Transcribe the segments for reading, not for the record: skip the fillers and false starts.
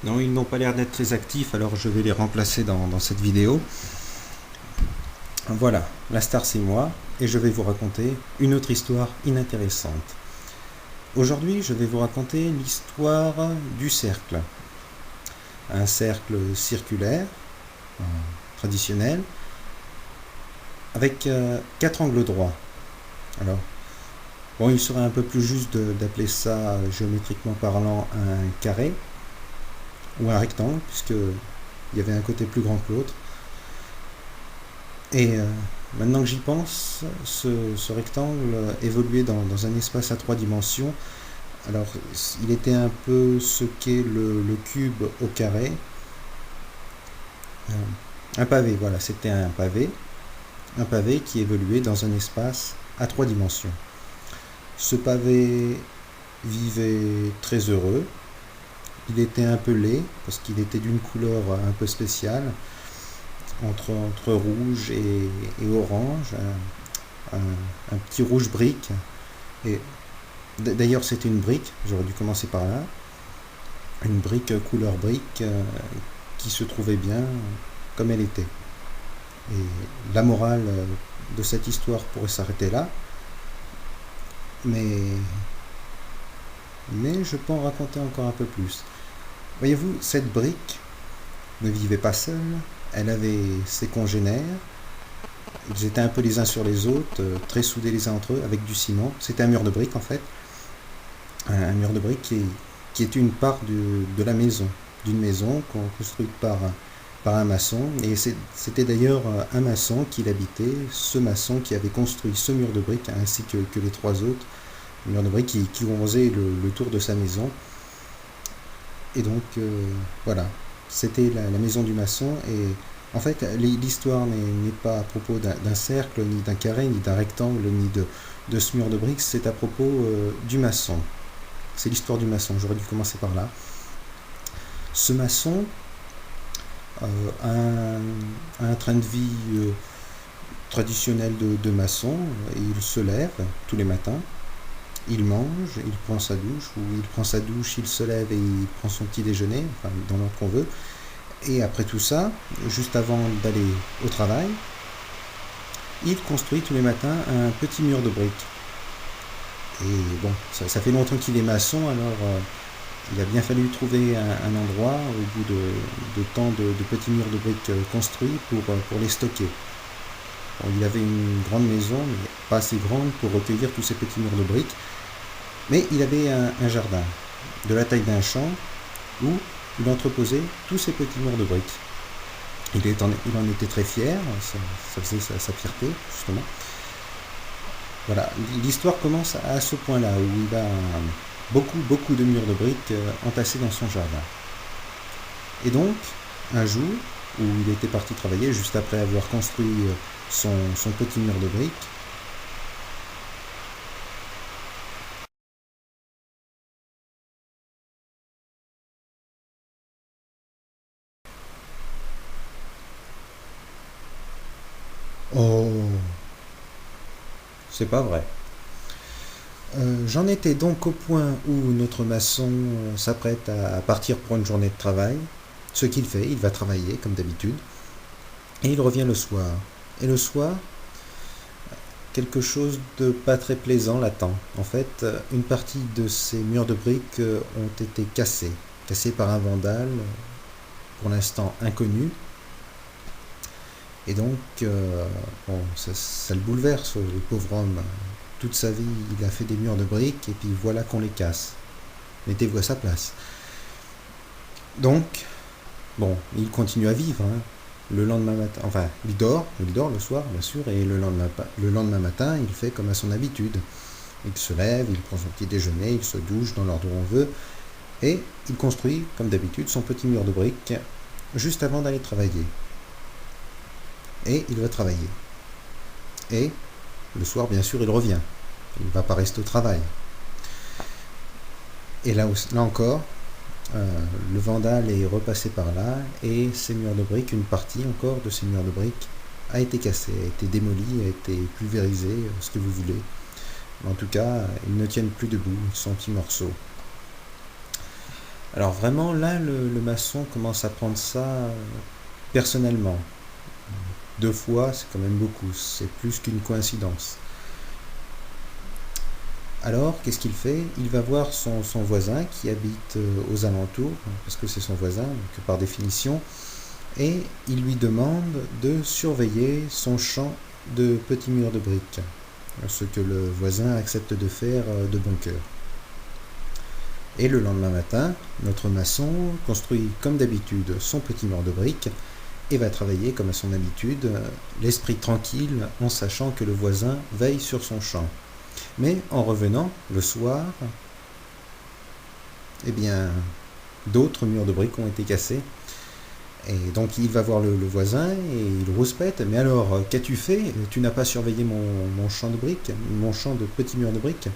Non, ils n'ont pas l'air d'être très actifs, alors je vais les remplacer dans cette vidéo. Voilà, la star c'est moi, et je vais vous raconter une autre histoire inintéressante. Aujourd'hui, je vais vous raconter l'histoire du cercle. Un cercle circulaire, traditionnel, avec 4 angles droits. Alors, bon, il serait un peu plus juste d'appeler ça, géométriquement parlant, un carré, ou un rectangle, puisqu'il y avait un côté plus grand que l'autre. Et maintenant que j'y pense, ce rectangle évoluait dans un espace à 3 dimensions. Alors, il était un peu ce qu'est le cube au carré. Un pavé, voilà, c'était un pavé. Un pavé qui évoluait dans un espace à 3 dimensions. Ce pavé vivait très heureux. Il était un peu laid, parce qu'il était d'une couleur un peu spéciale, entre rouge et orange, un petit rouge brique. Et d'ailleurs, c'était une brique, j'aurais dû commencer par là, une brique couleur brique qui se trouvait bien comme elle était. Et la morale de cette histoire pourrait s'arrêter là, mais je peux en raconter encore un peu plus. Voyez-vous, cette brique ne vivait pas seule, elle avait ses congénères. Ils étaient un peu les uns sur les autres, très soudés les uns entre eux, avec du ciment. C'était un mur de briques en fait. Un mur de briques qui était une part de la maison, d'une maison construite par un maçon. Et c'était d'ailleurs un maçon qui l'habitait, ce maçon qui avait construit ce mur de briques, ainsi que les 3 autres murs de briques qui composaient le tour de sa maison. Et donc, voilà, c'était la maison du maçon. Et en fait, l'histoire n'est pas à propos d'un cercle, ni d'un carré, ni d'un rectangle, ni de ce mur de briques. C'est à propos du maçon. C'est l'histoire du maçon, j'aurais dû commencer par là. Ce maçon a un train de vie traditionnel de maçon. Il se lève tous les matins, il mange, il prend sa douche, ou il prend sa douche, il se lève et il prend son petit déjeuner, enfin dans l'ordre qu'on veut. Et après tout ça, juste avant d'aller au travail, il construit tous les matins un petit mur de briques. Et bon, ça fait longtemps qu'il est maçon, alors il a bien fallu trouver un endroit au bout de tant de petits murs de briques construits pour les stocker. Bon, il avait une grande maison, mais pas assez grande pour recueillir tous ces petits murs de briques. Mais il avait un jardin de la taille d'un champ où il entreposait tous ces petits murs de briques. Il en était très fier, ça faisait sa fierté, justement. Voilà, l'histoire commence à ce point-là, où il a beaucoup de murs de briques entassés dans son jardin. Et donc, un jour, où il était parti travailler, juste après avoir construit son petit mur de briques, oh, c'est pas vrai. J'en étais donc au point où notre maçon s'apprête à partir pour une journée de travail. Ce qu'il fait, il va travailler comme d'habitude. Et il revient le soir. Et le soir, quelque chose de pas très plaisant l'attend. En fait, une partie de ces murs de briques ont été cassés par un vandale, pour l'instant inconnu. Et donc, bon, ça le bouleverse, le pauvre homme. Toute sa vie, il a fait des murs de briques, et puis voilà qu'on les casse. Mettez-vous à sa place. Donc, bon, il continue à vivre, hein. Le lendemain matin, enfin, il dort le soir, bien sûr, et le lendemain matin, il fait comme à son habitude. Il se lève, il prend son petit déjeuner, il se douche dans l'ordre où on veut, et il construit, comme d'habitude, son petit mur de briques, juste avant d'aller travailler. Et il va travailler. Et le soir, bien sûr, il revient. Il ne va pas rester au travail. Et là encore, le vandale est repassé par là, et ces murs de briques, une partie encore de ces murs de briques, a été cassée, a été démolie, a été pulvérisée, ce que vous voulez. Mais en tout cas, ils ne tiennent plus debout, ils sont en petits morceaux. Alors vraiment, là, le maçon commence à prendre ça personnellement. 2 fois, c'est quand même beaucoup, c'est plus qu'une coïncidence. Alors, qu'est-ce qu'il fait? Il va voir son voisin qui habite aux alentours, parce que c'est son voisin, donc par définition, et il lui demande de surveiller son champ de petits murs de briques, ce que le voisin accepte de faire de bon cœur. Et le lendemain matin, notre maçon construit comme d'habitude son petit mur de briques et va travailler comme à son habitude, l'esprit tranquille en sachant que le voisin veille sur son champ. Mais en revenant le soir, eh bien, d'autres murs de briques ont été cassés. Et donc il va voir le voisin et il rouspète. Mais alors, qu'as-tu fait? Tu n'as pas surveillé mon champ de briques, mon champ de petits murs de briques?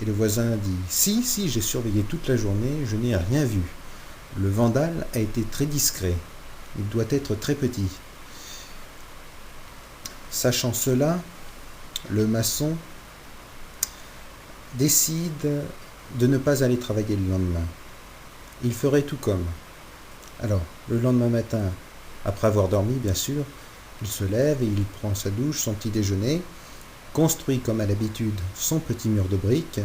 Et le voisin dit, si, j'ai surveillé toute la journée, je n'ai rien vu. Le vandale a été très discret. Il doit être très petit. Sachant cela, le maçon décide de ne pas aller travailler le lendemain. Il ferait tout comme. Alors, le lendemain matin, après avoir dormi, bien sûr, il se lève et il prend sa douche, son petit déjeuner, construit comme à l'habitude son petit mur de briques,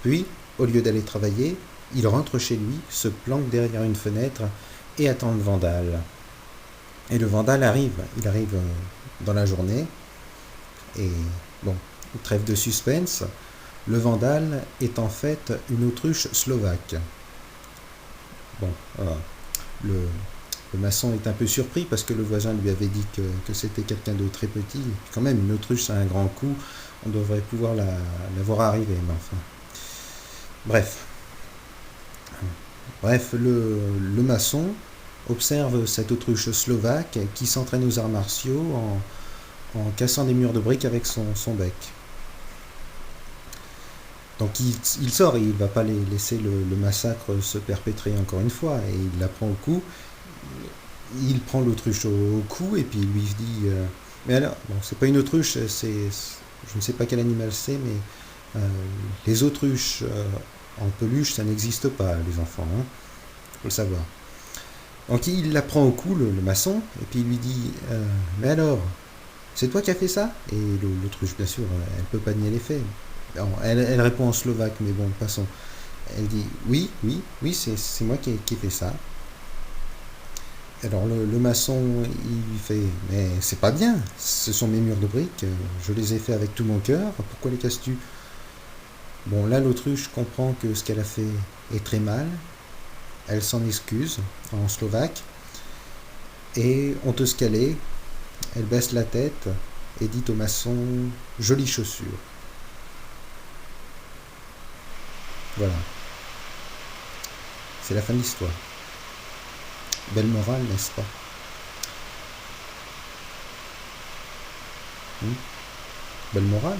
puis, au lieu d'aller travailler, il rentre chez lui, se planque derrière une fenêtre et attend le vandale. Et le vandale arrive, il arrive dans la journée, et bon, trêve de suspense, le vandale est en fait une autruche slovaque. Bon, le maçon est un peu surpris parce que le voisin lui avait dit que c'était quelqu'un de très petit. Quand même, une autruche, c'est un grand coup, on devrait pouvoir la voir arriver, mais enfin. Bref, le maçon observe cette autruche slovaque qui s'entraîne aux arts martiaux en cassant des murs de briques avec son bec. Donc il sort et il ne va pas laisser le massacre se perpétrer encore une fois. Et il la prend au cou. Il prend l'autruche au cou et puis il lui dit mais alors, bon, c'est pas une autruche, je ne sais pas quel animal c'est, mais les autruches en peluche, ça n'existe pas, les enfants, hein, faut le savoir. Donc il la prend au cou, le maçon, et puis il lui dit mais alors, c'est toi qui as fait ça? Et l'autruche, bien sûr, elle peut pas nier les faits. Alors, elle répond en slovaque, mais bon, passons. Elle dit oui, c'est moi qui ai fait ça. Alors le maçon, il lui fait mais c'est pas bien, ce sont mes murs de briques, je les ai faits avec tout mon cœur, pourquoi les casses-tu? Bon, là l'autruche comprend que ce qu'elle a fait est très mal, elle s'en excuse en slovaque, et honteuse qu'elle est, elle baisse la tête et dit au maçon jolie chaussure. Voilà, c'est la fin de l'histoire. Belle morale, n'est-ce pas? Belle morale.